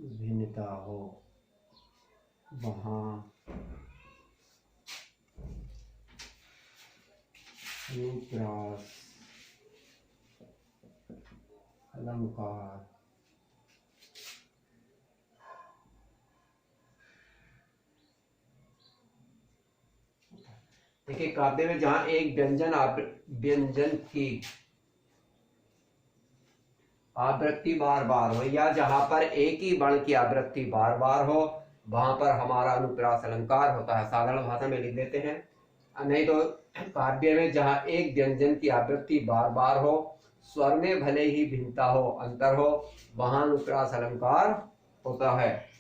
भिन्नता हो वहाँ अनुप्रास अलंकार देखिए, काव्य में जहां एक व्यंजन की आवृत्ति बार बार हो या जहां पर एक ही वर्ण की आवृत्ति बार बार हो, वहां पर हमारा अनुप्रास अलंकार होता है। साधारण भाषा में लिख देते हैं। नहीं तो काव्य में जहां एक व्यंजन की आवृत्ति बार बार हो, स्वर में भले ही भिन्नता हो, अंतर हो, वहां अनुप्रास अलंकार होता है।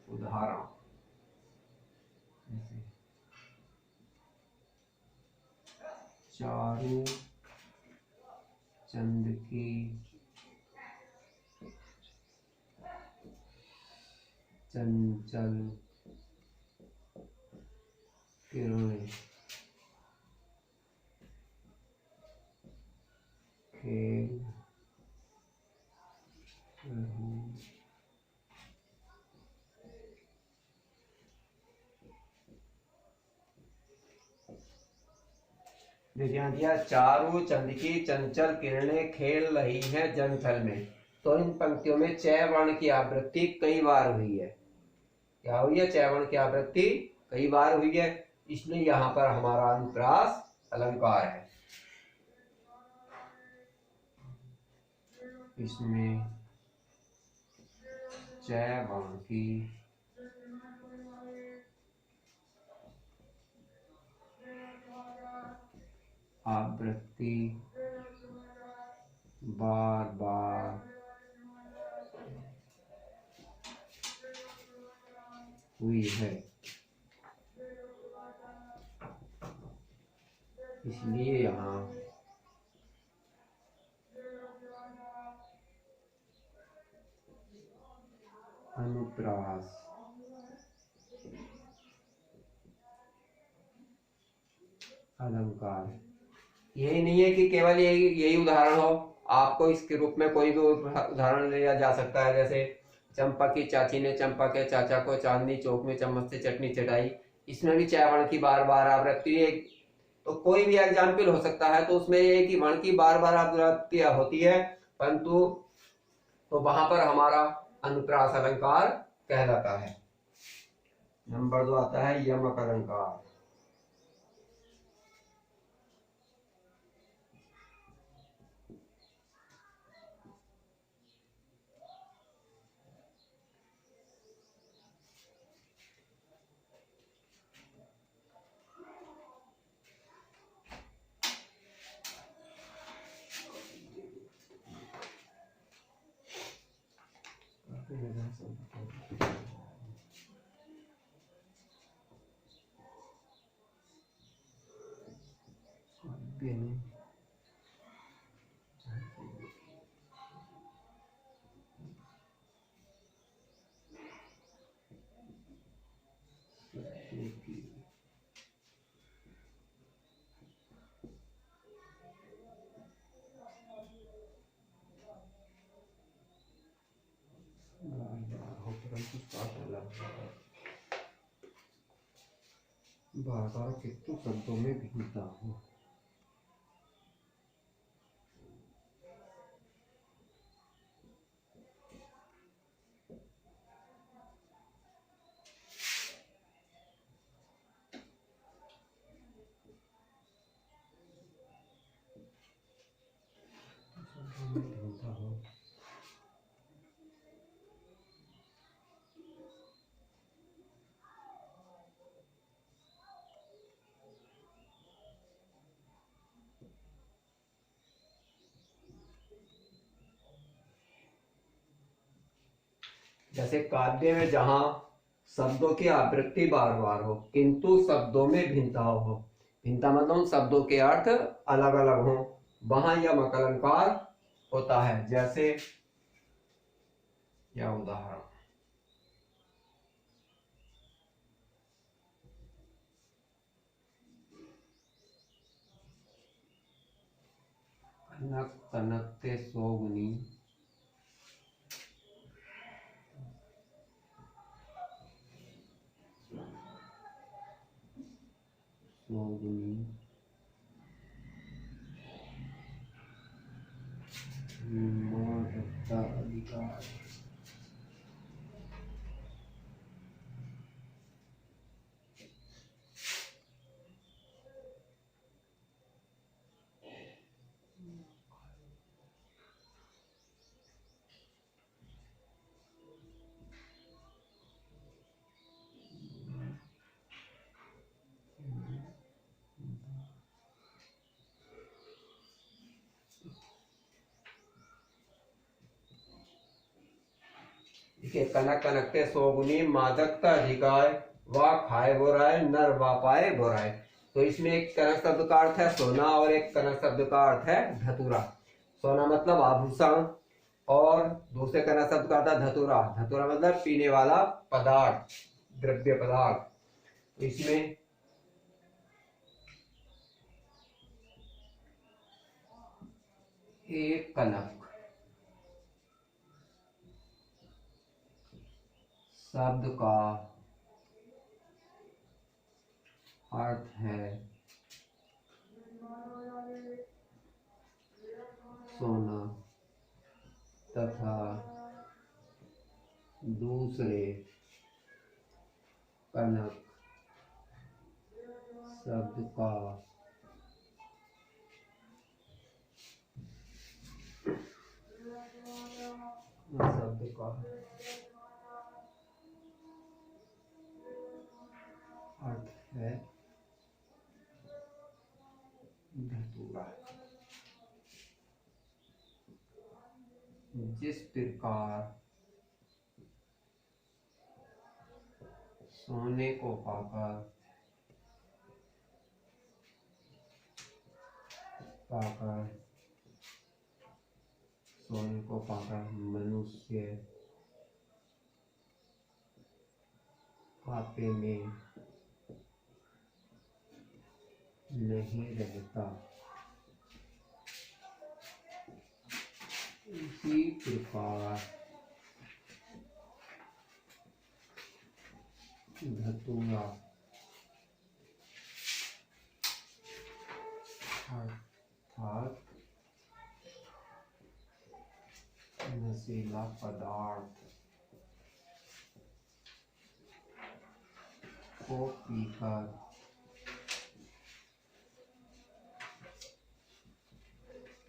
उदाहरण चारू चंद की चंचल किरणें खेल रही। ध्यान दिया, चारों चंद की चंचल किरणें खेल रही हैं जनथल में। तो इन पंक्तियों में चय वर्ण की आवृत्ति कई बार हुई है। क्या हुई है? चय वर्ण की आवृत्ति कई बार हुई है, इसलिए यहां पर हमारा अनुप्रास अलंकार है। इसमें चय वर्ण की आवृत्ति बार बार हुई है, इसलिए यहाँ अनुप्रास अलंकार। यही नहीं है कि केवल यही उदाहरण हो, आपको इसके रूप में कोई भी उदाहरण लिया जा सकता है। जैसे चंपा की चाची ने चंपा के चाचा को चांदनी चौक में चम्मच से चटनी चटाई, इसमें भी चय वर्ण की बार बार आवृत्ति है। तो कोई भी एग्जाम्पल हो सकता है, तो उसमें ये कि वर्ण की बार बार आवृत्ति होती है, परंतु तो वहां पर हमारा अनुप्रास अलंकार कहलाता है। नंबर 2 आता है यमक अलंकार। बार कितु शब्दों में भिन्नता हो। जैसे काव्य में जहां शब्दों की आवृत्ति बार बार हो, किंतु शब्दों में भिन्नता हो, भिन्नता मतलब शब्दों के अर्थ अलग अलग हो, वहां यमक अलंकार होता है। जैसे यह उदाहरण कनक कनकते सोगुनी सोगुनी मादकता अधिकार। देखिए, कनक कनकते सोगुनी मादकता अधिकार वा खाए बोराए नर वा पाए बोराए। तो इसमें एक कनक शब्द का अर्थ है सोना और एक कनक शब्द का अर्थ है धतूरा। सोना मतलब आभूषण और दूसरे कनक शब्द का अर्थ है धतूरा। धतूरा मतलब पीने वाला पदार्थ, द्रव्य पदार्थ। इसमें एक कनक शब्द का अर्थ है सोना तथा दूसरे कनक शब्द का अर्थ है धतूरा। जिस प्रकार सोने को पाकर मनुष्य आपे में नहीं रहता, इसी प्रकार धतूरा अर्थात नशीला पदार्थ को पीकर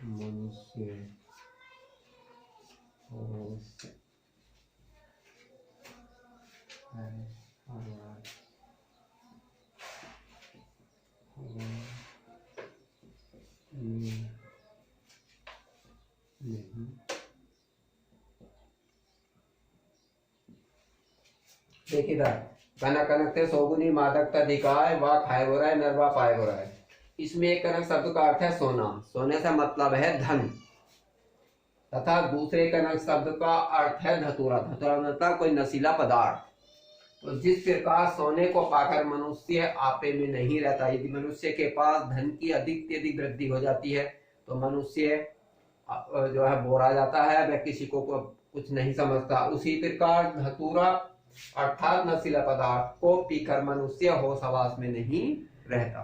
मनुष्य देखिए कनक कनकते सोगुनी मादकता दिखाए वा खाए हो रहा है नर वा पाए हो रहा है। इसमें एक कनक शब्द का अर्थ है सोना, सोने से मतलब है धन, तथा दूसरे कनक शब्द का अर्थ है धतूरा, धतूरा मतलब कोई नशीला पदार्थ। तो जिस प्रकार सोने को पाकर मनुष्य आपे में नहीं रहता, यदि मनुष्य के पास धन की अधिक से अधिक वृद्धि हो जाती है तो मनुष्य जो है बोरा जाता है, वह किसी को कुछ नहीं समझता। उसी प्रकार धतूरा अर्थात नशीला पदार्थ को पीकर मनुष्य होश हवास में नहीं रहता।